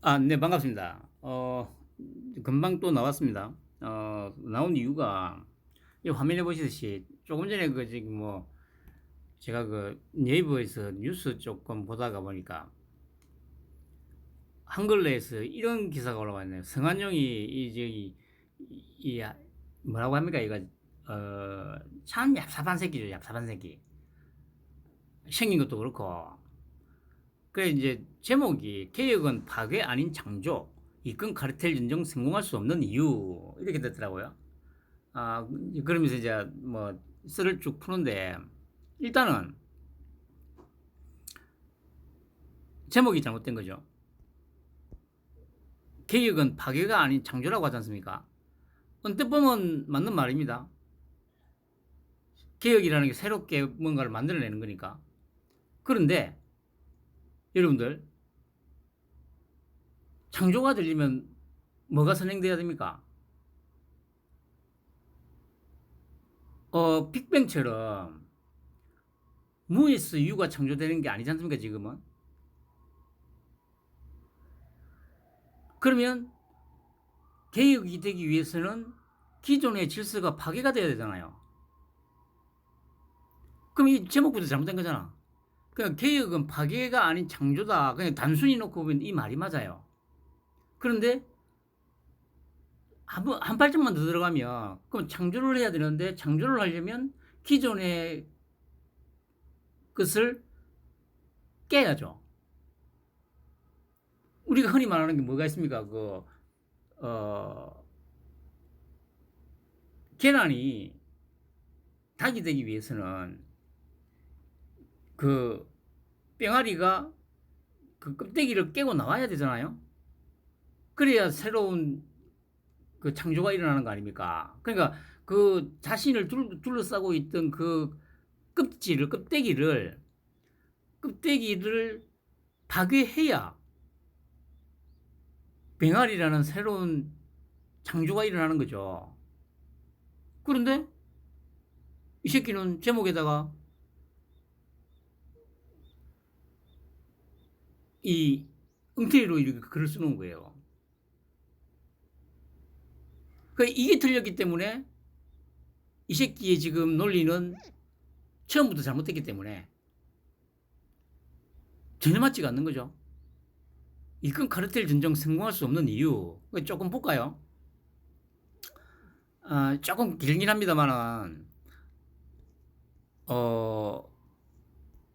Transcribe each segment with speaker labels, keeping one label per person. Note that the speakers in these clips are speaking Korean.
Speaker 1: 네, 반갑습니다. 금방 또 나왔습니다. 나온 이유가, 이 화면에 보시듯이 조금 전에 지금 제가 네이버에서 뉴스 조금 보다가 보니까 한글로에서 이런 기사가 올라와 있네요. 성한용이 이 뭐라고 합니까? 이거, 참 얍삽한 새끼죠, 얍삽한 새끼. 생긴 것도 그렇고. 그래, 이제 제목이 개혁은 파괴 아닌 창조, 이끈 카르텔 연정 성공할 수 없는 이유, 이렇게 됐더라고요. 그러면서 이제 썰을 쭉 푸는데, 일단은 제목이 잘못된 거죠. 개혁은 파괴가 아닌 창조라고 하지 않습니까? 언뜻 보면 맞는 말입니다. 개혁이라는 게 새롭게 뭔가를 만들어내는 거니까. 그런데 여러분들, 창조가 되려면 뭐가 선행돼야 됩니까? 빅뱅처럼 무에서 유가 창조되는 게 아니지 않습니까, 지금은? 그러면 개혁이 되기 위해서는 기존의 질서가 파괴가 돼야 되잖아요. 그럼 이 제목부터 잘못된 거잖아. 그냥 개혁은 파괴가 아닌 창조다. 그냥 단순히 놓고 보면 이 말이 맞아요. 그런데 한 발짝만 더 들어가면 그럼 창조를 해야 되는데 창조를 하려면 기존의 것을 깨야죠. 우리가 흔히 말하는 게 뭐가 있습니까? 어, 계란이 닭이 되기 위해서는 그 뺑아리가 그 껍데기를 깨고 나와야 되잖아요. 그래야 새로운 그 창조가 일어나는 거 아닙니까? 그러니까 그 자신을 둘러싸고 있던 그 껍데기를 파괴해야 뱅알이라는 새로운 창조가 일어나는 거죠. 그런데 이 새끼는 제목에다가 이 엉터리로 이렇게 글을 쓰는 거예요. 그러니까 이게 틀렸기 때문에 이 새끼의 지금 논리는 처음부터 잘못됐기 때문에 전혀 맞지가 않는 거죠. 이건 카르텔 전쟁 성공할 수 없는 이유 조금 볼까요? 조금 길긴 합니다만은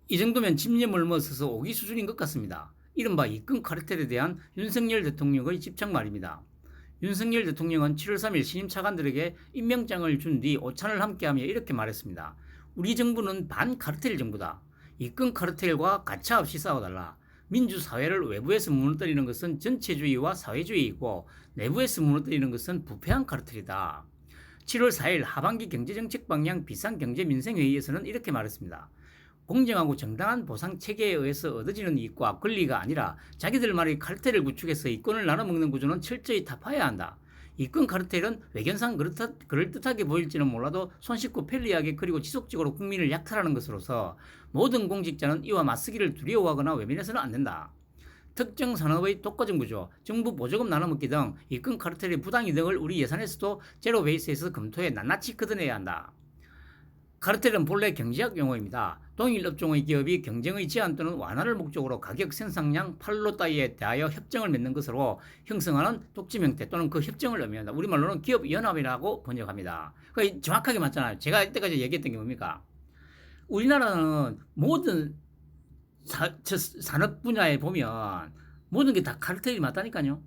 Speaker 1: 이 정도면 집념을 먹어서 오기 수준인 것 같습니다. 이른바 입건 카르텔에 대한 윤석열 대통령의 집착 말입니다. 윤석열 대통령은 7월 3일 신임 차관들에게 임명장을 준 뒤 오찬을 함께하며 이렇게 말했습니다. 우리 정부는 반카르텔 정부다. 입건 카르텔과 가차없이 싸워달라. 민주사회를 외부에서 무너뜨리는 것은 전체주의와 사회주의이고 내부에서 무너뜨리는 것은 부패한 카르텔이다. 7월 4일 하반기 경제정책 방향 비상경제민생회의에서는 이렇게 말했습니다. 공정하고 정당한 보상 체계에 의해서 얻어지는 이익과 권리가 아니라 자기들만의 카르텔을 구축해서 이권을 나눠먹는 구조는 철저히 타파해야 한다. 이권 카르텔은 외견상 그럴듯하게 보일지는 몰라도 손쉽고 편리하게 그리고 지속적으로 국민을 약탈하는 것으로서 모든 공직자는 이와 맞서기를 두려워하거나 외면해서는 안 된다. 특정 산업의 독과점 구조, 정부 보조금 나눠먹기 등 이권 카르텔의 부당이득을 우리 예산에서도 제로 베이스에서 검토해 낱낱이 걷어내야 한다. 카르텔은 본래 경제학 용어입니다. 동일 업종의 기업이 경쟁의 제한 또는 완화를 목적으로 가격 생산량 팔로 따위에 대하여 협정을 맺는 것으로 형성하는 독점 형태 또는 그 협정을 의미한다. 우리말로는 기업연합이라고 번역합니다. 그러니까 정확하게 맞잖아요. 제가 이때까지 얘기했던 게 뭡니까? 우리나라는 모든 산업 분야에 보면 모든 게 다 카르텔이 맞다니까요.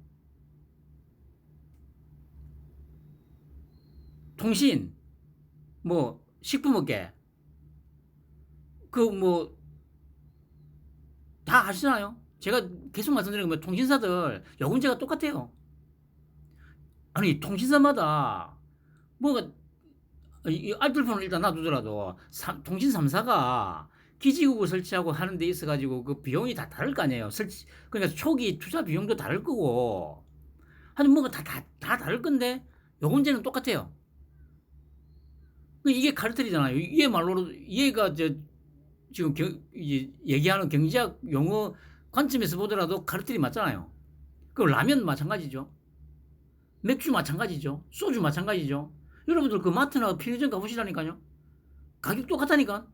Speaker 1: 통신, 식품업계, 다 아시잖아요. 제가 계속 말씀드리는 건 통신사들 요금제가 똑같아요. 아니, 통신사마다 뭐가, 이 알뜰폰을 일단 놔두더라도 통신 3사가 기지국을 설치하고 하는 데 있어가지고 그 비용이 다 다를 거 아니에요. 그러니까 초기 투자 비용도 다를 거고. 하여튼 뭐가 다 다를 건데 요금제는 똑같아요. 이게 카르텔이잖아요. 이게 말로, 얘가 지금 얘기하는 경제학 용어 관점에서 보더라도 카르텔이 맞잖아요. 그 라면 마찬가지죠. 맥주 마찬가지죠. 소주 마찬가지죠. 여러분들 그 마트나 편의점 가보시라니까요. 가격 똑같다니까.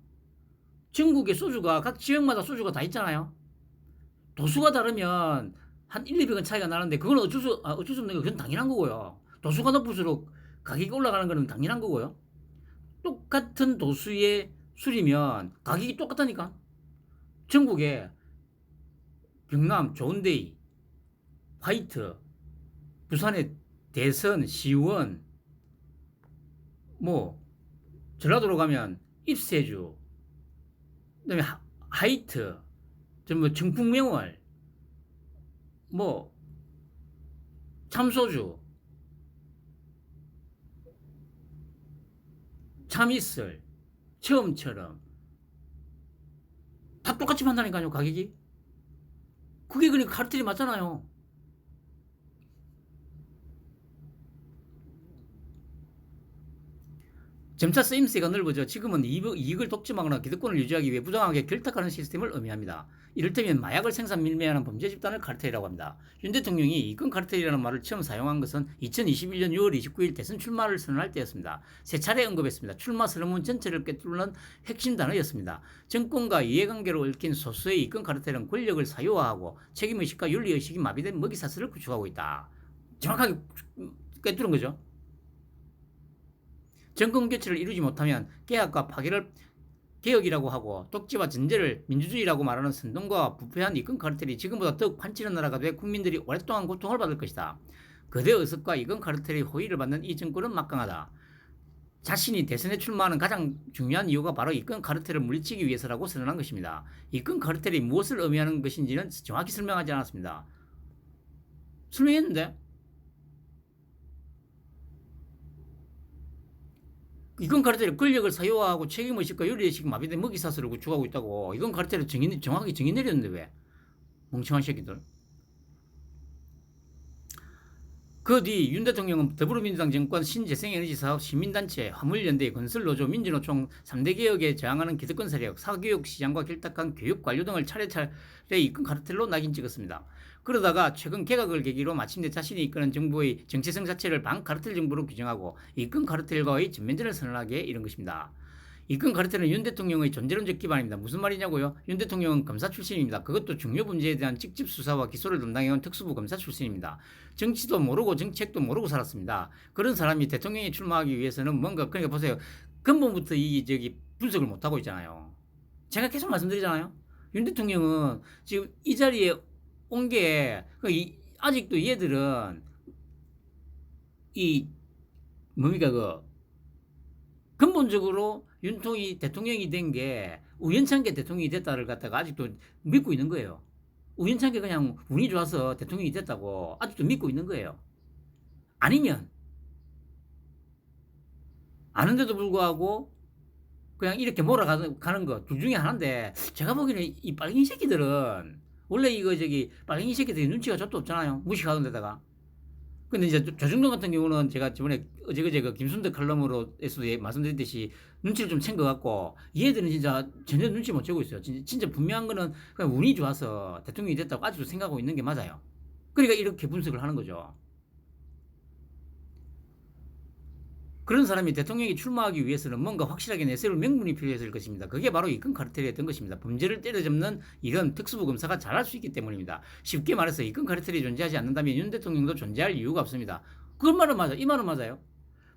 Speaker 1: 전국의 소주가 각 지역마다 소주가 다 있잖아요. 도수가 다르면 한 1, 200원 차이가 나는데 그건 어쩔 수 없는 거 그건 당연한 거고요. 도수가 높을수록 가격이 올라가는 거는 당연한 거고요. 똑같은 도수의 술이면 가격이 똑같다니까. 전국에 경남 좋은데이, 화이트, 부산의 대선, 시원, 뭐 전라도로 가면 입세주, 그다음에 하이트, 뭐 청풍명월, 뭐 참소주, 참이슬, 처음처럼 다 똑같이 판다니까요. 가격이. 그게 그러니까 카르텔이 맞잖아요. 점차 쓰임새가 넓어져 지금은 이익을 독점하거나 기득권을 유지하기 위해 부당하게 결탁하는 시스템을 의미합니다. 이를테면 마약을 생산 밀매하는 범죄 집단을 카르텔이라고 합니다. 윤 대통령이 이권 카르텔이라는 말을 처음 사용한 것은 2021년 6월 29일 대선 출마를 선언할 때였습니다. 세 차례 언급했습니다. 출마 선언문 전체를 꿰뚫는 핵심 단어였습니다. 정권과 이해관계로 얽힌 소수의 이권 카르텔은 권력을 사유화하고 책임의식과 윤리의식이 마비된 먹이사슬을 구축하고 있다. 정확하게 꿰뚫은 거죠. 정권 교체를 이루지 못하면 개혁과 파괴를 개혁이라고 하고 독재와 전제를 민주주의라고 말하는 선동과 부패한 이권 카르텔이 지금보다 더욱 판치는 나라가 돼 국민들이 오랫동안 고통을 받을 것이다. 거대 의석과 이권 카르텔의 호의를 받는 이 정권은 막강하다. 자신이 대선에 출마하는 가장 중요한 이유가 바로 이권 카르텔을 물리치기 위해서라고 선언한 것입니다. 이권 카르텔이 무엇을 의미하는 것인지는 정확히 설명하지 않았습니다. 설명했는데 이건 카르텔이 권력을 사유화하고 책임의식과 윤리의식 마비된 먹이사슬을 구축하고 있다고. 이건 카르텔을 정확하게 정의 내렸는데 왜? 멍청한 새끼들. 그 뒤 윤 대통령은 더불어민주당 정권 신재생에너지사업 시민단체 화물연대 건설노조 민주노총 3대 개혁에 저항하는 기득권 세력 사교육 시장과 결탁한 교육관료 등을 차례차례 이끈 카르텔로 낙인 찍었습니다. 그러다가 최근 개각을 계기로 마침내 자신이 이끄는 정부의 정체성 자체를 반카르텔 정부로 규정하고 이끈 카르텔과의 전면전을 선언하게 이른 것입니다. 이끈 카르텔은 윤 대통령의 존재론적 기반입니다. 무슨 말이냐고요? 윤 대통령은 검사 출신입니다. 그것도 중요 문제에 대한 직접 수사와 기소를 담당해온 특수부 검사 출신입니다. 정치도 모르고 정책도 모르고 살았습니다. 그런 사람이 대통령에 출마하기 위해서는 뭔가 그러니까 보세요. 근본부터 분석을 못하고 있잖아요. 제가 계속 말씀드리잖아요. 윤 대통령은 지금 이 자리에 온 게 아직도 얘들은 근본적으로 윤통이 대통령이 된 게 우연찮게 대통령이 됐다를 갖다가 아직도 믿고 있는 거예요. 우연찮게 그냥 운이 좋아서 대통령이 됐다고 아직도 믿고 있는 거예요. 아니면 아는데도 불구하고 그냥 이렇게 몰아가는 거 둘 중에 하나인데 제가 보기에는 이 빨갱이 새끼들은 원래 빨갱이 새끼들이 눈치가 족도 없잖아요. 무식하던 데다가. 근데 이제 조중동 같은 경우는 제가 저번에 어제그제 그 김순덕 칼럼으로에서도 말씀드렸듯이 눈치를 좀 챈 것 같고 얘들은 진짜 전혀 눈치 못 채고 있어요. 진짜 분명한 거는 그냥 운이 좋아서 대통령이 됐다고 아직도 생각하고 있는 게 맞아요. 그러니까 이렇게 분석을 하는 거죠. 그런 사람이 대통령이 출마하기 위해서는 뭔가 확실하게 내세울 명분이 필요했을 것입니다. 그게 바로 이권 카르텔이었던 것입니다. 범죄를 때려잡는 이런 특수부 검사가 잘할 수 있기 때문입니다. 쉽게 말해서 이권 카르텔이 존재하지 않는다면 윤 대통령도 존재할 이유가 없습니다. 그런 말은 맞아요. 이 말은 맞아요.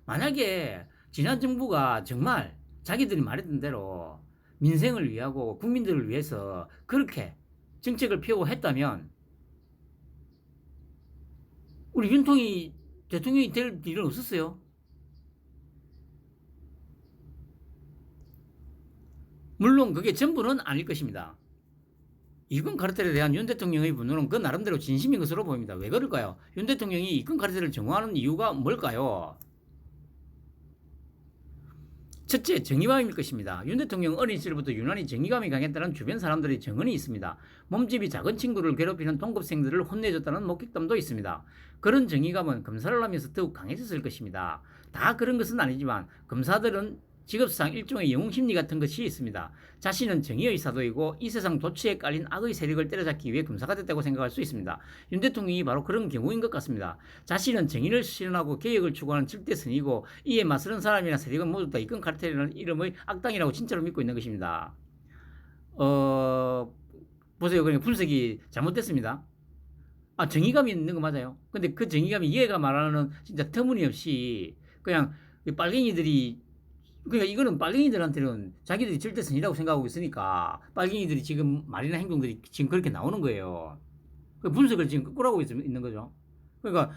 Speaker 1: 만약에 지난 정부가 정말 자기들이 말했던 대로 민생을 위하고 국민들을 위해서 그렇게 정책을 펴고 했다면 우리 윤통이 대통령이 될 일은 없었어요. 물론 그게 전부는 아닐 것입니다. 이권 카르텔에 대한 윤 대통령의 분노는 그 나름대로 진심인 것으로 보입니다. 왜 그럴까요? 윤 대통령이 이권 카르텔을 정화하는 이유가 뭘까요? 첫째, 정의감일 것입니다. 윤 대통령은 어린 시절부터 유난히 정의감이 강했다는 주변 사람들의 증언이 있습니다. 몸집이 작은 친구를 괴롭히는 동급생들을 혼내줬다는 목격담도 있습니다. 그런 정의감은 검사를 하면서 더욱 강해졌을 것입니다. 다 그런 것은 아니지만 검사들은 직업상 일종의 영웅심리 같은 것이 있습니다. 자신은 정의의 사도이고 이 세상 도취에 깔린 악의 세력을 때려잡기 위해 금사가 됐다고 생각할 수 있습니다. 윤 대통령이 바로 그런 경우인 것 같습니다. 자신은 정의를 실현하고 개혁을 추구하는 절대선이고 이에 맞서는 사람이나 세력은 모두 다 이건 카르텔이라는 이름의 악당이라고 진짜로 믿고 있는 것입니다. 보세요. 그냥 분석이 잘못됐습니다. 정의감이 있는 거 맞아요. 근데 그 정의감이 얘가 말하는 진짜 터무니없이 그냥 빨갱이들이, 그러니까 이거는 빨갱이들한테는 자기들이 절대선이라고 생각하고 있으니까 빨갱이들이 지금 말이나 행동들이 지금 그렇게 나오는 거예요. 그 분석을 지금 거꾸로 하고 있는 거죠. 그러니까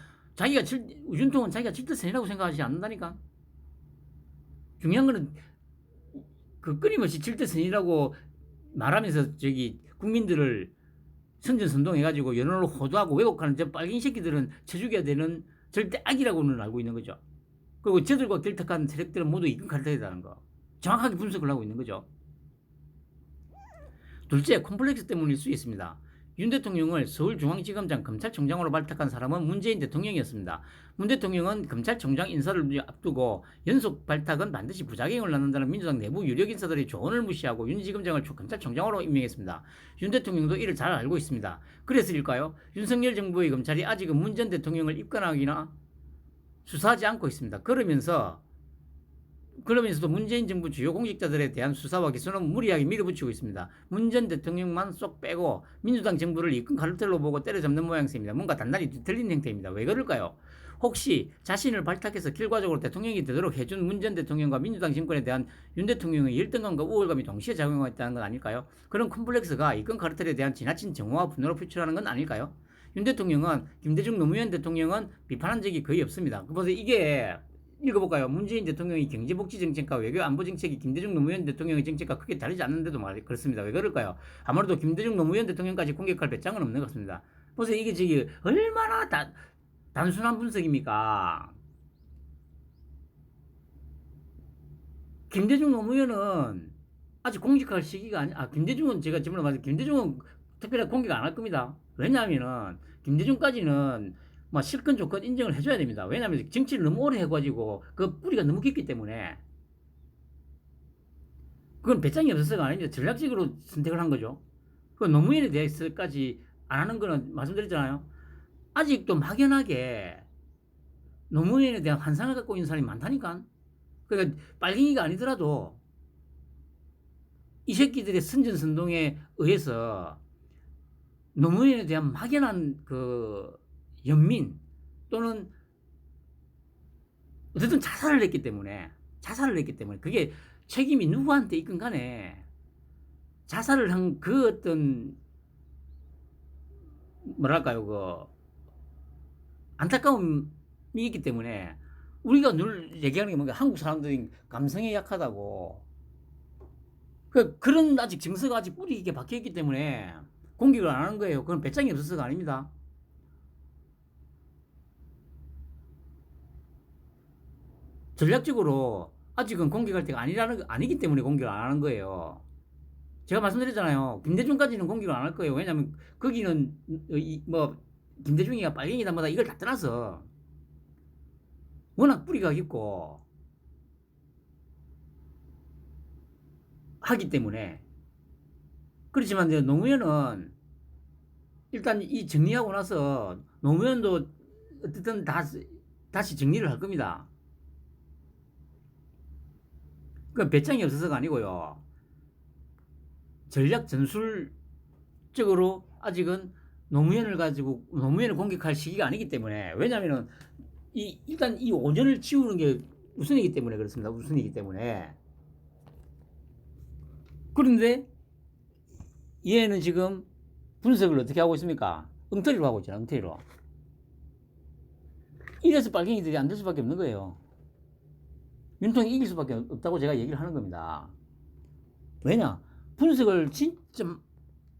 Speaker 1: 윤통은 자기가 절대선이라고 생각하지 않는다니까. 중요한 거는 그 끊임없이 절대선이라고 말하면서 국민들을 선전선동해가지고 여론을 호도하고 왜곡하는 저 빨갱이 새끼들은 쳐죽여야 되는 절대 악이라고는 알고 있는 거죠. 그리고 저들과 결탁한 세력들은 모두 이끈 카르텔이라는 거 정확하게 분석을 하고 있는 거죠. 둘째, 콤플렉스 때문일 수 있습니다. 윤 대통령을 서울중앙지검장 검찰총장으로 발탁한 사람은 문재인 대통령이었습니다. 문 대통령은 검찰총장 인사를 앞두고 연속 발탁은 반드시 부작용을 낳는다는 민주당 내부 유력 인사들의 조언을 무시하고 윤 지검장을 검찰총장으로 임명했습니다. 윤 대통령도 이를 잘 알고 있습니다. 그래서일까요? 윤석열 정부의 검찰이 아직은 문 전 대통령을 입건하기나 수사하지 않고 있습니다. 그러면서도 문재인 정부 주요 공직자들에 대한 수사와 기소는 무리하게 밀어붙이고 있습니다. 문 전 대통령만 쏙 빼고 민주당 정부를 이끈 카르텔로 보고 때려잡는 모양새입니다. 뭔가 단단히 뒤틀린 형태입니다. 왜 그럴까요? 혹시 자신을 발탁해서 결과적으로 대통령이 되도록 해준 문 전 대통령과 민주당 정권에 대한 윤 대통령의 열등감과 우월감이 동시에 작용했다는 건 아닐까요? 그런 콤플렉스가 이끈 카르텔에 대한 지나친 정오와 분노로 표출하는 건 아닐까요? 윤 대통령은 김대중 노무현 대통령은 비판한 적이 거의 없습니다. 그래서 이게 읽어볼까요? 문재인 대통령의 경제복지정책과 외교안보정책이 김대중 노무현 대통령의 정책과 크게 다르지 않는데도 그렇습니다. 왜 그럴까요? 아무래도 김대중 노무현 대통령까지 공격할 배짱은 없는 것 같습니다. 보세요. 이게 얼마나 단순한 분석입니까? 김대중 노무현은 아직 공격할 시기가 김대중은 제가 질문을 받은 김대중은 특별히 공격 안 할 겁니다. 왜냐하면은 김대중까지는 실컷 좋건 인정을 해줘야 됩니다. 왜냐하면 정치를 너무 오래 해가지고 그 뿌리가 너무 깊기 때문에 그건 배짱이 없어서가 아닙니다. 전략적으로 선택을 한 거죠. 그 노무현에 대해서까지 안 하는 거는 말씀드렸잖아요. 아직도 막연하게 노무현에 대한 환상을 갖고 있는 사람이 많다니까. 그러니까 빨갱이가 아니더라도 이 새끼들의 선전선동에 의해서 노무현에 대한 막연한 연민 또는 어쨌든 자살을 했기 때문에 그게 책임이 누구한테 있건 간에 자살을 한 어떤 안타까움이 있기 때문에 우리가 늘 얘기하는 게 뭔가 한국 사람들이 감성에 약하다고 그런 아직 정서가 아직 뿌리 깊게 박혀있기 때문에 공격을 안 하는 거예요. 그건 배짱이 없어서가 아닙니다. 전략적으로 아직은 공격할 때가 아니기 때문에 공격을 안 하는 거예요. 제가 말씀드렸잖아요. 김대중까지는 공격을 안 할 거예요. 왜냐하면 거기는 김대중이가 빨갱이다 뭐다 이걸 다 떠나서 워낙 뿌리가 깊고 하기 때문에. 그렇지만 노무현은 일단 이 정리하고 나서 노무현도 어쨌든 다시 정리를 할 겁니다. 그 배짱이 없어서가 아니고요. 전략 전술적으로 아직은 노무현을 공격할 시기가 아니기 때문에. 왜냐하면 일단 이 오전을 치우는 게 우선이기 때문에 그렇습니다. 우선이기 때문에. 그런데 얘는 지금 분석을 어떻게 하고 있습니까? 엉터리로 하고 있잖아. 엉터리로. 이래서 빨갱이들이 안 될 수밖에 없는 거예요. 윤통이 이길 수밖에 없다고 제가 얘기를 하는 겁니다. 왜냐? 분석을 진짜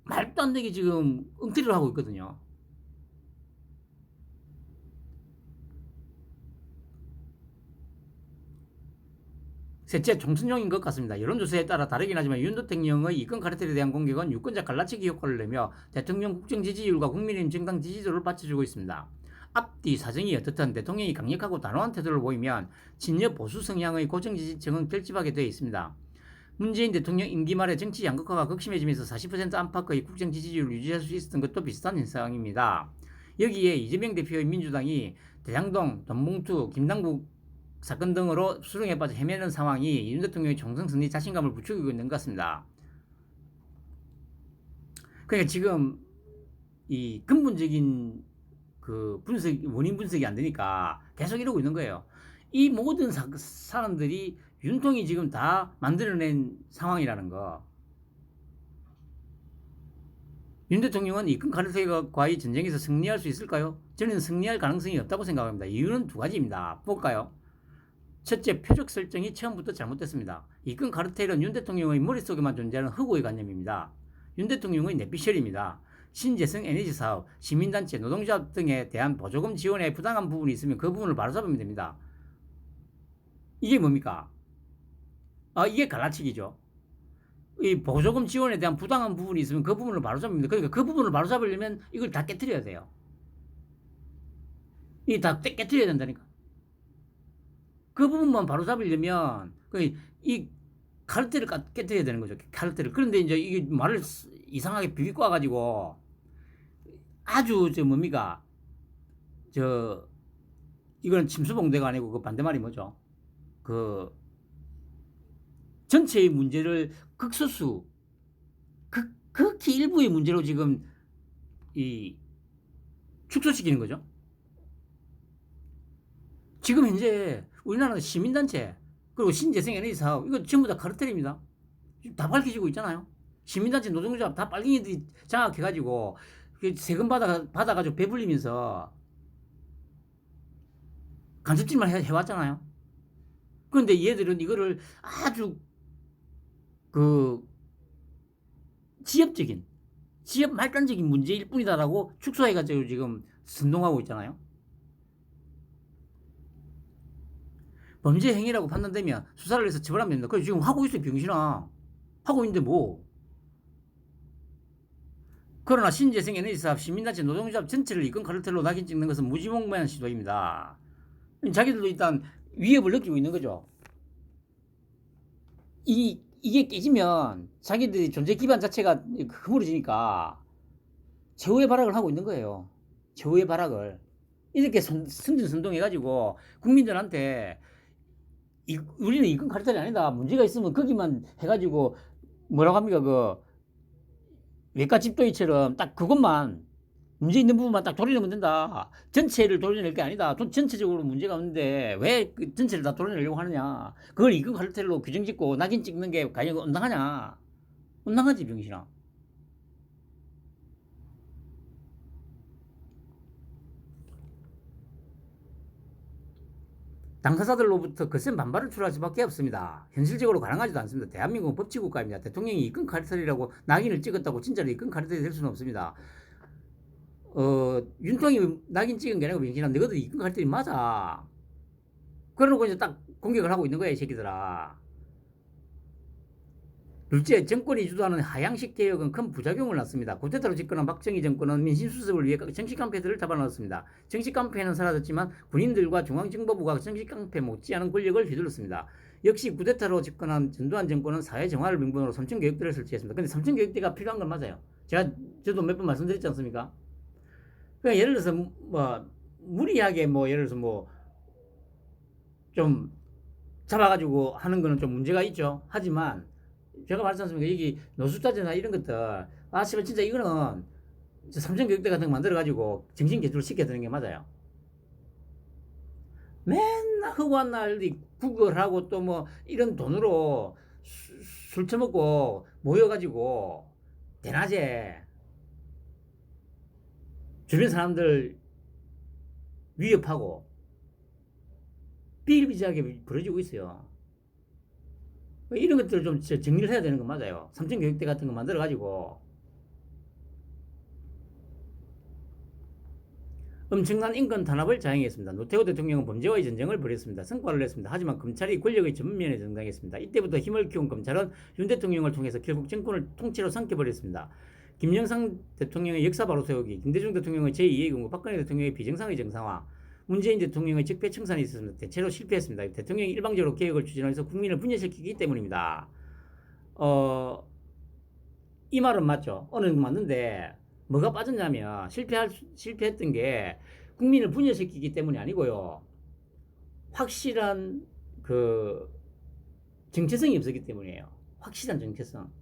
Speaker 1: 말도 안 되게 지금 엉터리로 하고 있거든요. 셋째, 총선용인 것 같습니다. 여론조사에 따라 다르긴 하지만 윤 대통령의 이권 카르텔에 대한 공격은 유권자 갈라치기 효과를 내며 대통령 국정 지지율과 국민의힘 정당 지지도를 받쳐주고 있습니다. 앞뒤 사정이 어떻든 대통령이 강력하고 단호한 태도를 보이면 친여 보수 성향의 고정 지지층은 결집하게 되어 있습니다. 문재인 대통령 임기 말에 정치 양극화가 극심해지면서 40% 안팎의 국정 지지율을 유지할 수 있었던 것도 비슷한 현상입니다. 여기에 이재명 대표의 민주당이 대장동, 돈봉투, 김남국 사건 등으로 수렁에 빠져 헤매는 상황이 윤 대통령의 총선 승리 자신감을 부추기고 있는 것 같습니다. 그러니까 지금 이 근본적인 그 원인 분석이 안 되니까 계속 이러고 있는 거예요. 이 모든 사람들이 윤통이 지금 다 만들어낸 상황이라는 거. 윤 대통령은 이끈 카르텔과의 전쟁에서 승리할 수 있을까요? 저는 승리할 가능성이 없다고 생각합니다. 이유는 두 가지입니다. 볼까요? 첫째, 표적 설정이 처음부터 잘못됐습니다. 이끈 카르텔은 윤 대통령의 머릿속에만 존재하는 허구의 관념입니다. 윤 대통령의 내피셜입니다. 신재생 에너지 사업, 시민단체, 노동조합 등에 대한 보조금 지원에 부당한 부분이 있으면 그 부분을 바로잡으면 됩니다. 이게 뭡니까? 이게 갈라치기죠. 이 보조금 지원에 대한 부당한 부분이 있으면 그 부분을 바로잡습니다. 그러니까 그 부분을 바로잡으려면 이걸 다 깨뜨려야 돼요. 이 다 깨뜨려야 된다니까. 그 부분만 바로잡으려면 이 카르텔을 깨뜨려야 되는 거죠. 카르텔을. 그런데 이제 이게 말을 이상하게 비비고 와가지고 아주 뭡니까? 이건 침수봉대가 아니고 그 반대말이 뭐죠? 그 전체의 문제를 극소수, 극히 일부의 문제로 지금 축소시키는 거죠. 지금 현재 우리나라는 시민단체 그리고 신재생 에너지 사업 이거 전부 다 카르텔입니다. 다 밝혀지고 있잖아요. 시민단체 노동조합 다 빨갱이들이 장악해가지고 세금 받아가지고 배불리면서 간섭질만 해왔잖아요. 그런데 얘들은 이거를 아주 지엽 말단적인 문제일 뿐이다라고 축소해가지고 지금 선동하고 있잖아요. 범죄 행위라고 판단되면 수사를 해서 처벌하면 됩니다. 그래서 지금 하고 있어요, 병신아. 하고 있는데 뭐. 그러나 신재생 에너지 사업, 시민단체, 노동조합 전체를 이끈 카르텔로 낙인 찍는 것은 무지몽매한 시도입니다. 자기들도 일단 위협을 느끼고 있는 거죠. 이게 깨지면 자기들이 존재 기반 자체가 흐물어지니까 최후의 발악을 하고 있는 거예요. 최후의 발악을. 이렇게 승진선동해가지고 국민들한테 우리는 이건 카르텔이 아니다. 문제가 있으면 거기만 해가지고 뭐라고 합니까? 외과 집도이처럼 딱 그것만 문제 있는 부분만 딱 도려내면 된다. 전체를 도려낼 게 아니다. 전체적으로 문제가 없는데 왜 그 전체를 다 도려내려고 하느냐. 그걸 이건 카르텔로 규정 짓고 낙인 찍는 게 과연 온당하냐. 온당하지 병신아. 당사자들로부터 거센 반발을 초래할 수밖에 없습니다. 현실적으로 가능하지도 않습니다. 대한민국은 법치국가입니다. 대통령이 이끈 카르텔이라고 낙인을 찍었다고 진짜로 이끈 카르텔이 될 수는 없습니다. 윤통이 낙인 찍은 게 아니고 병신아 너희들 이끈 카르텔이 맞아. 그러고 이제 딱 공격을 하고 있는 거야 이 새끼들아. 둘째, 정권이 주도하는 하향식 개혁은 큰 부작용을 낳습니다. 쿠데타로 집권한 박정희 정권은 민심수습을 위해 정치깡패들을 잡아넣었습니다. 정치깡패는 사라졌지만 군인들과 중앙정보부가 정치깡패 못지않은 권력을 휘둘렀습니다. 역시 쿠데타로 집권한 전두환 정권은 사회정화를 명분으로 삼천교육대를 설치했습니다. 근데 삼천교육대가 필요한 건 맞아요. 저도 몇 번 말씀드렸지 않습니까? 그러니까 예를 들어서 무리하게 예를 들어서 좀 잡아가지고 하는 거는 좀 문제가 있죠. 하지만 제가 말씀드렸습니다. 여기 노숙자재나 이런 것들 씨발 진짜 이거는 삼성교육대 같은 거 만들어가지고 정신개조를 시켜야 되는 게 맞아요. 맨날 허구한 날 구걸하고 또 이런 돈으로 술 처먹고 모여가지고 대낮에 주변 사람들 위협하고 비일비재하게 벌어지고 있어요. 이런 것들을 좀 정리를 해야 되는 건 맞아요. 삼천교육대 같은 거 만들어가지고 엄청난 인권 탄압을 자행했습니다. 노태우 대통령은 범죄와의 전쟁을 벌였습니다. 성과를 냈습니다. 하지만 검찰이 권력의 전면에 등장했습니다. 이때부터 힘을 키운 검찰은 윤 대통령을 통해서 결국 정권을 통째로 삼켜버렸습니다. 김영삼 대통령의 역사 바로 세우기, 김대중 대통령의 제2의 경우, 박근혜 대통령의 비정상의 정상화, 문재인 대통령의 적폐 청산이 있었습니다. 대체로 실패했습니다. 대통령이 일방적으로 개혁을 추진해서 국민을 분열시키기 때문입니다. 이 말은 맞죠. 어느 정도 맞는데 뭐가 빠졌냐면 실패했던 게 국민을 분열시키기 때문이 아니고요. 확실한 그 정체성이 없었기 때문이에요. 확실한 정체성.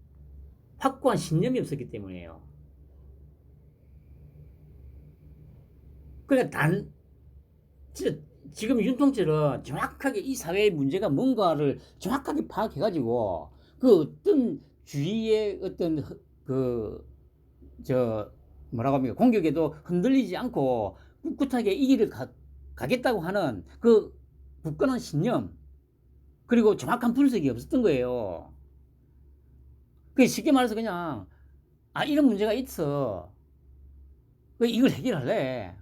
Speaker 1: 확고한 신념이 없었기 때문이에요. 그러니까 지금 윤통철은 정확하게 이 사회의 문제가 뭔가를 정확하게 파악해가지고 그 어떤 주위의 어떤 뭐라고 합니까? 공격에도 흔들리지 않고 꿋꿋하게 이 길을 가겠다고 하는 그 굳건한 신념, 그리고 정확한 분석이 없었던 거예요. 그 쉽게 말해서 그냥 이런 문제가 있어. 이걸 해결할래.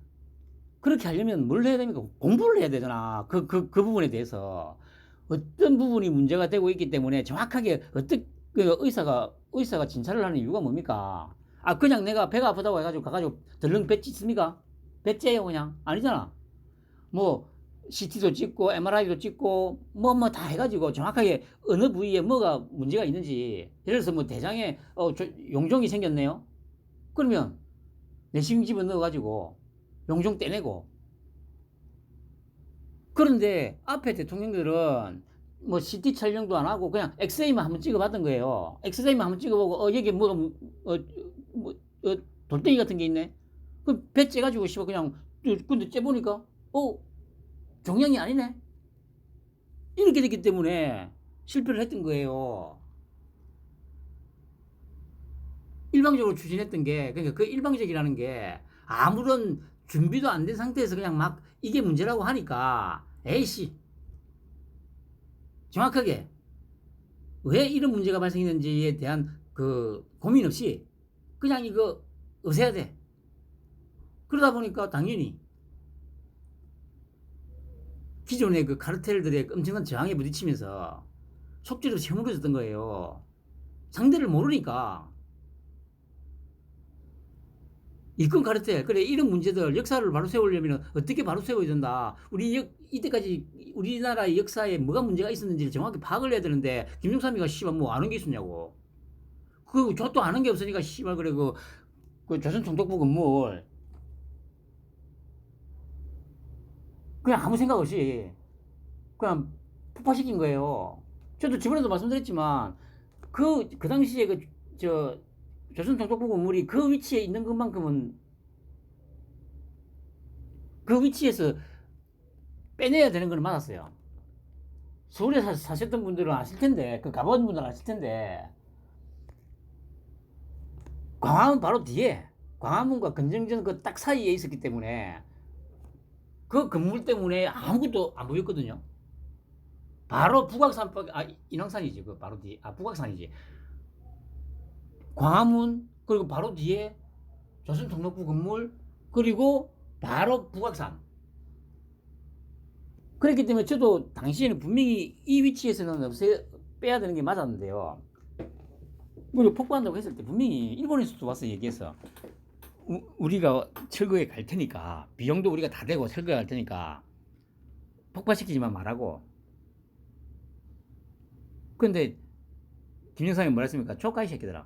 Speaker 1: 그렇게 하려면 뭘 해야 됩니까? 공부를 해야 되잖아. 그 부분에 대해서. 어떤 부분이 문제가 되고 있기 때문에 정확하게 의사가 진찰을 하는 이유가 뭡니까? 그냥 내가 배가 아프다고 해가지고 가가지고 덜렁 배 찢습니까? 배 째요, 그냥? 아니잖아. 뭐, CT도 찍고, MRI도 찍고, 뭐 다 해가지고 정확하게 어느 부위에 뭐가 문제가 있는지. 예를 들어서 뭐 대장에, 용종이 생겼네요? 그러면 내시경 집어넣어가지고 용종 떼내고. 그런데 앞에 대통령들은 뭐 CT 촬영도 안 하고 그냥 엑스레이만 한번 찍어봤던 거예요. 엑스레이만 한번 찍어보고 여기 뭐 돌덩이 같은 게 있네. 그 배 째가지고 씨발 그냥 근데 째보니까 종양이 아니네. 이렇게 됐기 때문에 실패를 했던 거예요. 일방적으로 추진했던 게, 그러니까 그 일방적이라는 게 아무런 준비도 안 된 상태에서 그냥 막 이게 문제라고 하니까 에이씨, 정확하게 왜 이런 문제가 발생했는지에 대한 그 고민 없이 그냥 이거 없애야 돼. 그러다 보니까 당연히 기존의 그 카르텔들의 엄청난 저항에 부딪히면서 속죄로 채무려졌던 거예요. 상대를 모르니까. 일꾼 카르텔, 그래, 이런 문제들, 역사를 바로 세우려면 어떻게 바로 세워야 된다. 이때까지 우리나라의 역사에 뭐가 문제가 있었는지를 정확히 파악을 해야 되는데, 김영삼이가 씨발 뭐 아는 게 있었냐고. 저도 아는 게 없으니까 씨발, 그래, 그 조선 총독부 건물. 그냥 아무 생각 없이, 그냥 폭파시킨 거예요. 저도 저번에도 말씀드렸지만, 그 당시에 조선 총독부 건물이 그 위치에 있는 것만큼은 그 위치에서 빼내야 되는 건 맞았어요. 서울에 사셨던 분들은 아실 텐데, 가본 분들은 아실 텐데, 광화문 바로 뒤에, 광화문과 건정전 그 딱 사이에 있었기 때문에, 그 건물 때문에 아무것도 안 보였거든요. 바로 인왕산이지, 그 바로 뒤, 북악산이지. 광화문, 그리고 바로 뒤에 조선 통록부 건물, 그리고 바로 북악산. 그렇기 때문에 저도 당시에는 분명히 이 위치에서는 빼야 되는 게 맞았는데요. 그리고 폭파한다고 했을 때 분명히 일본에서도 와서 얘기했어. 우리가 철거에 갈 테니까, 비용도 우리가 다 대고 철거에 갈 테니까 폭파시키지만 말하고. 근데 김영삼이 뭐라 했습니까? 조카이 새끼들아.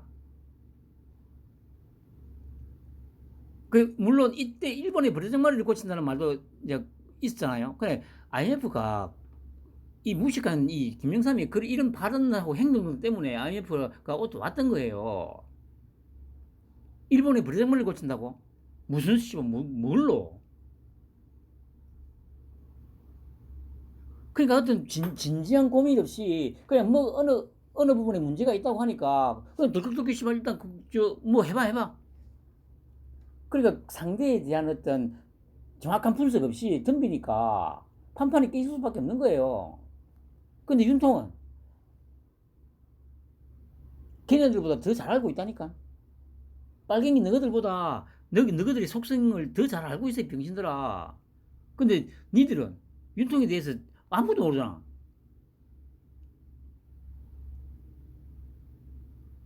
Speaker 1: 물론 이때 일본의 버르장머리를 고친다는 말도 이제 있었잖아요. 그래, IMF가 이 무식한 이 김영삼이 이런 발언하고 행동 때문에 IMF가 왔던 거예요. 일본의 버르장머리를 고친다고? 무슨 씨발 뭘로? 그러니까 어떤 진지한 고민 없이 그냥 뭐 어느 부분에 문제가 있다고 하니까 그냥 덜컥덜컥 씨발 일단 뭐 해봐. 그러니까 상대에 대한 어떤 정확한 분석 없이 덤비니까 판판이 깨질 수밖에 없는 거예요. 근데 윤통은 걔네들보다 더 잘 알고 있다니까. 빨갱이 너희들보다 너희들의 속성을 더 잘 알고 있어, 병신들아. 근데 니들은 윤통에 대해서 아무것도 모르잖아.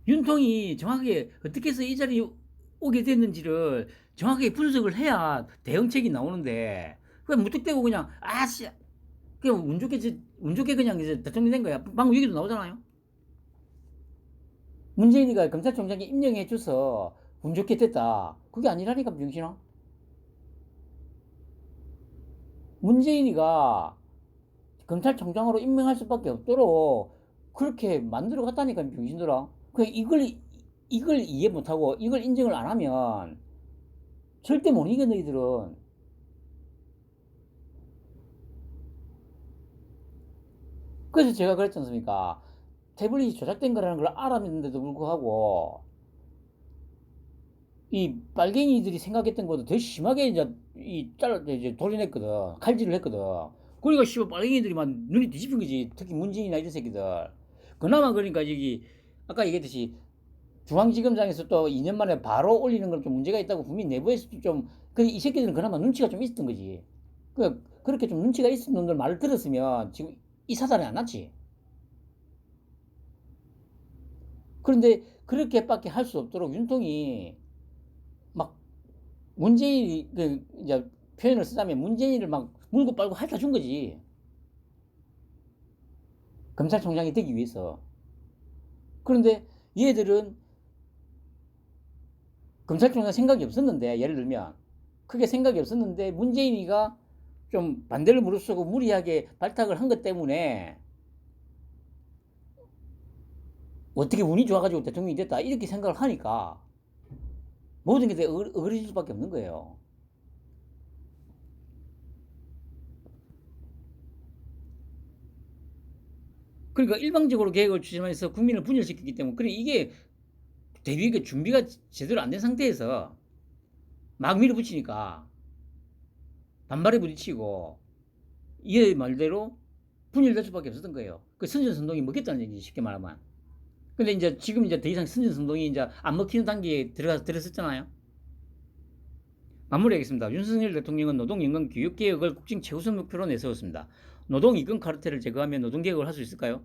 Speaker 1: 윤통이 정확하게 어떻게 해서 이 자리에 오게 됐는지를 정확하게 분석을 해야 대응책이 나오는데, 그냥 무턱대고 그냥, 아씨, 그냥 운 좋게 그냥 이제 대통령 된 거야. 방금 얘기도 나오잖아요. 문재인이가 검찰총장에 임명해줘서 운 좋게 됐다. 그게 아니라니까, 병신아. 문재인이가 검찰총장으로 임명할 수밖에 없도록 그렇게 만들어 갔다니까, 병신들아. 그 이걸 이해 못하고 이걸 인정을 안 하면 절대 못 이겨, 너희들은. 그래서 제가 그랬지 않습니까? 태블릿이 조작된 거라는 걸 알았는데도 불구하고 이 빨갱이들이 생각했던 것도 더 심하게 이제 돌려냈거든. 칼질을 했거든. 그러니까 씨발 빨갱이들이 막 눈이 뒤집힌 거지. 특히 문재인이나 이런 새끼들. 그나마 그러니까 여기 아까 얘기했듯이 중앙지검장에서 또 2년 만에 바로 올리는 건 좀 문제가 있다고 국민 내부에서도 좀, 이 새끼들은 그나마 눈치가 좀 있었던 거지. 그렇게 좀 눈치가 있었던 놈들 말을 들었으면 지금 이 사단이 안 났지. 그런데 그렇게밖에 할 수 없도록 윤통이 막 문재인이, 이제 표현을 쓰자면 문재인을 막 물고 빨고 핥아준 거지. 검찰총장이 되기 위해서. 그런데 얘들은 검찰총장 생각이 없었는데, 예를 들면 크게 생각이 없었는데 문재인이가 좀 반대를 무릅쓰고 무리하게 발탁을 한 것 때문에 어떻게 운이 좋아가지고 대통령이 됐다 이렇게 생각을 하니까 모든 게 다 어그러질 수밖에 없는 거예요. 그러니까 일방적으로 계획을 추진해서 국민을 분열시켰기 때문에, 그래 이게 대비가 준비가 제대로 안 된 상태에서 막 밀어붙이니까 반발에 부딪히고 얘 말대로 분열될 수밖에 없었던 거예요. 그 선전선동이 먹겠다는 얘기지, 쉽게 말하면. 근데 이제 지금 이제 더 이상 선전선동이 이제 안 먹히는 단계에 들어섰잖아요. 마무리하겠습니다. 윤석열 대통령은 노동연금 교육개혁을 국정 최우선 목표로 내세웠습니다. 노동 이권 카르텔을 제거하면 노동개혁을 할 수 있을까요?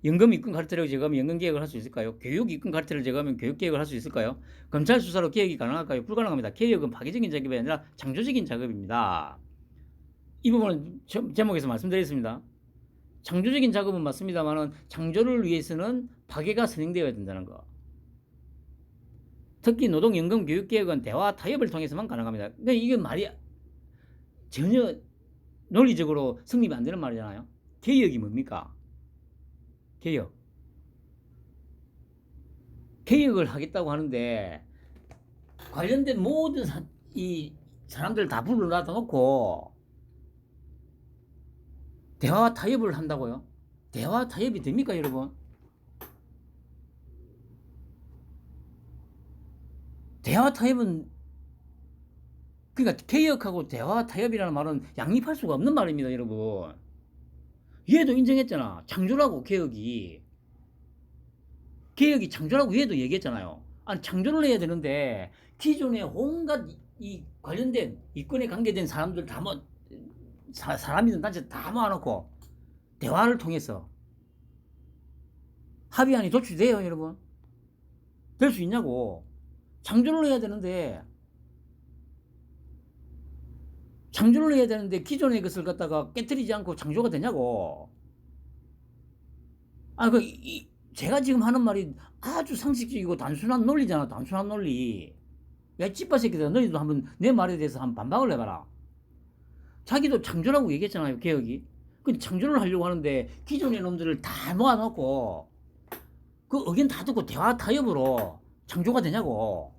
Speaker 1: 연금 이권 카르텔을 제거하면 연금개혁을 할 수 있을까요? 교육 이권 카르텔을 제거하면 교육개혁을 할 수 있을까요? 검찰 수사로 개혁이 가능할까요? 불가능합니다. 개혁은 파괴적인 작업이 아니라 창조적인 작업입니다. 이 부분은 제목에서 말씀드렸습니다. 창조적인 작업은 맞습니다만 창조를 위해서는 파괴가 선행되어야 된다는 거. 특히 노동연금 교육개혁은 대화 타협을 통해서만 가능합니다. 그러니까 이게 말이 전혀 논리적으로 성립이 안 되는 말이잖아요. 개혁이 뭡니까? 개혁. 개혁을 하겠다고 하는데 관련된 모든 이 사람들 다 불러놔다 놓고 대화 타협을 한다고요? 대화 타협이 됩니까, 여러분? 대화 타협은, 그러니까 개혁하고 대화 타협이라는 말은 양립할 수가 없는 말입니다, 여러분. 얘도 인정했잖아. 창조라고, 개혁이. 개혁이 창조라고 얘도 얘기했잖아요. 아니, 창조를 해야 되는데 기존에 온갖 이 관련된 이권에 관계된 사람들 다 사람이든 단체 다 모아놓고 대화를 통해서 합의안이 도출돼요, 여러분? 될 수 있냐고. 창조를 해야 되는데 기존의 것을 갖다가 깨뜨리지 않고 창조가 되냐고. 제가 지금 하는 말이 아주 상식적이고 단순한 논리잖아. 단순한 논리. 야, 찌빠 새끼들, 너희도 한번 내 말에 대해서 한번 반박을 해봐라. 자기도 창조라고 얘기했잖아요, 개혁이. 근데 창조를 하려고 하는데 기존의 놈들을 다 모아놓고 그 의견 다 듣고 대화 타협으로 창조가 되냐고.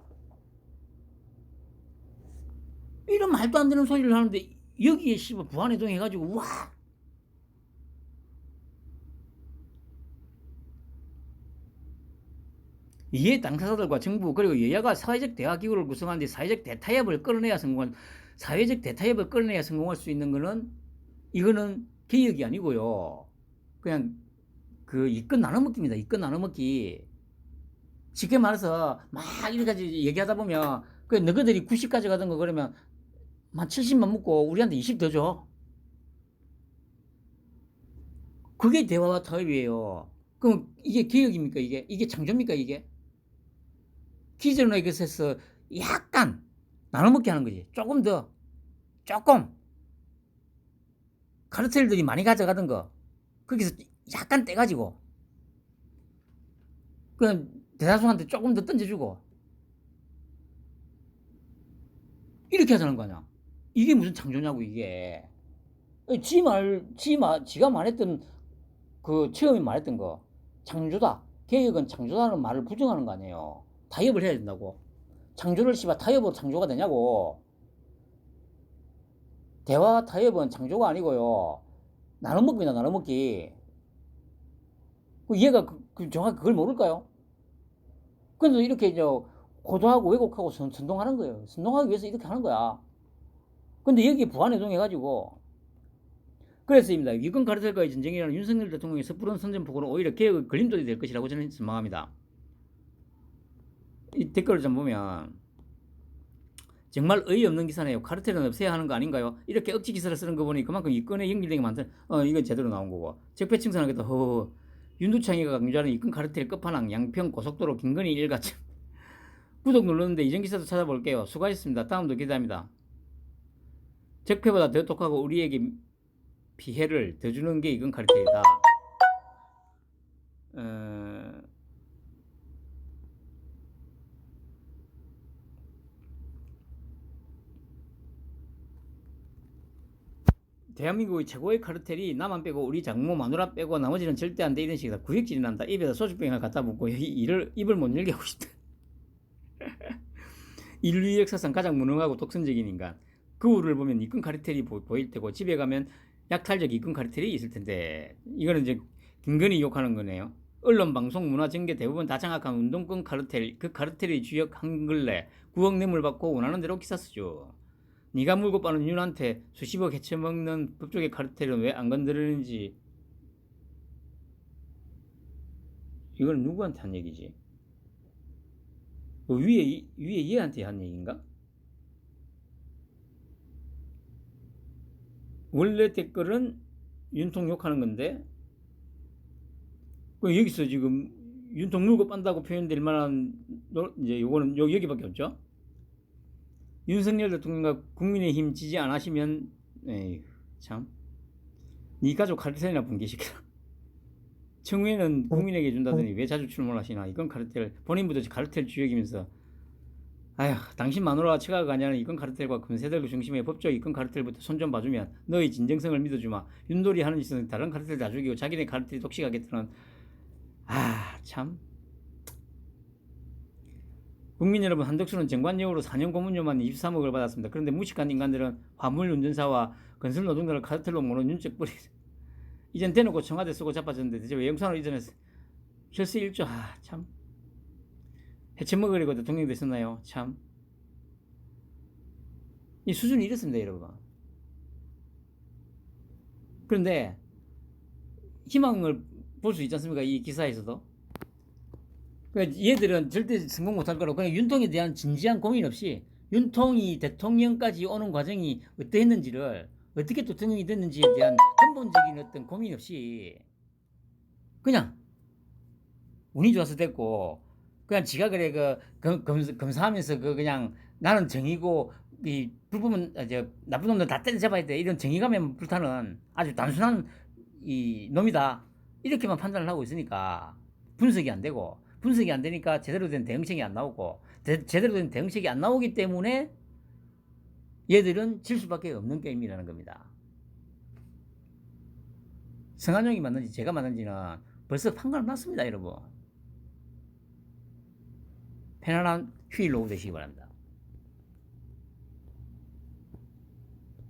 Speaker 1: 이런 말도 안 되는 소리를 하는데 여기에 씨발 부안해동 해가지고 와. 이해 당사자들과 정부 그리고 여야가 사회적 대화 기구를 구성하는데 사회적 대타협을 끌어내야 성공할 수 있는 거는, 이거는 개혁이 아니고요. 그냥 그 이권 나눠먹기입니다. 이권 나눠먹기. 쉽게 말해서 막 이렇게까지 얘기하다 보면 그 너희들이 90 가져가던 거 그러면 한 70만 먹고 우리한테 20 더 줘. 그게 대화와 타협이에요. 그럼 이게 개혁입니까? 이게 창조입니까? 이게 기존의 것에서 약간 나눠먹게 하는 거지. 조금 카르텔들이 많이 가져가던 거 거기서 약간 떼가지고 그냥 대다수한테 조금 더 던져주고 이렇게 하자는 거 아니야. 이게 무슨 창조냐고 이게. 지가 말했던 그 체험이 말했던 거 창조다. 개혁은 창조다는 말을 부정하는 거 아니에요. 타협을 해야 된다고. 창조를 씨발 타협으로 창조가 되냐고. 대화 타협은 창조가 아니고요. 나눠먹기나 나눠먹기. 얘가 정확히 그걸 모를까요? 그래서 이렇게 고도하고 왜곡하고 선동하는 거예요. 선동하기 위해서 이렇게 하는 거야. 근데 여기 부안해동해가지고 그랬습니다. 위권 카르텔과의 전쟁이라는 윤석열 대통령의 섣부른 선전포고는 오히려 개혁의 걸림돌이 될 것이라고 저는 전망합니다. 이 댓글을 좀 보면 정말 어이없는 기사네요. 카르텔은 없애야 하는 거 아닌가요? 이렇게 억지 기사를 쓰는 거 보니 그만큼 이권에 연결된 게 많다. 이건 제대로 나온 거고. 적폐청산하겠다. 허허허. 윤두창이가 강조하는 이권 카르텔 끝판왕 양평 고속도로 김건희 일가점. 구독 눌렀는데 이전 기사도 찾아볼게요. 수고하셨습니다. 다음도 기대합니다. 적폐보다 더 독하고 우리에게 피해를 더 주는 게 이건 카르텔이다. 대한민국의 최고의 카르텔이 나만 빼고 우리 장모 마누라 빼고 나머지는 절대 안 돼. 이런 식이다. 구역질이 난다. 입에다 소주병을 갖다 붓고 입을 못 열게 하고 싶다. 인류 역사상 가장 무능하고 독선적인 인간. 그우를 보면 이끈 카르텔이 보일 테고 집에 가면 약탈적 이끈 카르텔이 있을 텐데 이거는 이제 김건희 욕하는 거네요. 언론, 방송, 문화, 전개 대부분 다 장악한 운동권 카르텔. 그 카르텔의 주역 한글래 9억 뇌물 받고 원하는 대로 기사 쓰죠. 네가 물고 빠는 윤한테 수십억 해쳐먹는 법조계 카르텔은 왜 안 건드리는지. 이건 누구한테 한 얘기지? 위에 얘한테 한 얘기인가? 원래 댓글은 윤통 욕하는 건데 여기서 지금 윤통 물고 빤다고 표현될 만한 이제 요거는 여기밖에 없죠. 윤석열 대통령과 국민의힘 지지 안 하시면 에휴 참 네 가족 카르텔이나 붕괴시켜라. 청구에는 국민에게 준다더니 왜 자주 출몰하시나. 이건 카르텔. 본인부터 카르텔 주역이면서 아휴 당신 마누라가 처가 가냐는 이건 카르텔과 금세들 중심의 법조 이건 카르텔부터 손 좀 봐주면 너의 진정성을 믿어주마. 윤돌이 하는 짓은 다른 카르텔 다 죽이고 자기네 카르텔이 독식하겠다는. 참. 국민 여러분, 한덕수는 정관용으로 4년 고문료만 23억을 받았습니다. 그런데 무식한 인간들은 화물 운전사와 건설 노동자를 카르텔로 모는 윤적 뿌리. 이젠 대놓고 청와대 쓰고 자빠졌는데 대체 왜 영산으로 이전해서 혈세 1조. 참. 해쳐먹으려고 대통령 됐었나요? 참. 이 수준이 이렇습니다, 여러분. 그런데 희망을 볼 수 있지 않습니까? 이 기사에서도. 그러니까 얘들은 절대 성공 못할 거라고. 그냥 윤통에 대한 진지한 고민 없이 윤통이 대통령까지 오는 과정이 어떠했는지를, 어떻게 대통령이 됐는지에 대한 근본적인 어떤 고민 없이 그냥 운이 좋아서 됐고, 그냥 지가 그래 검사하면서 그냥 나는 정의고 이 불법은 나쁜 놈들 다 때려잡아야 돼 이런 정의감에 불타는 아주 단순한 이 놈이다 이렇게만 판단을 하고 있으니까 분석이 안 되니까 제대로 된 대응책이 안 나오고 제대로 된 대응책이 안 나오기 때문에 얘들은 질 수밖에 없는 게임이라는 겁니다. 성한용이 맞는지 제가 맞는지는 벌써 판가름 났습니다, 여러분. 편안한 휴일 오후 되시기 바랍니다.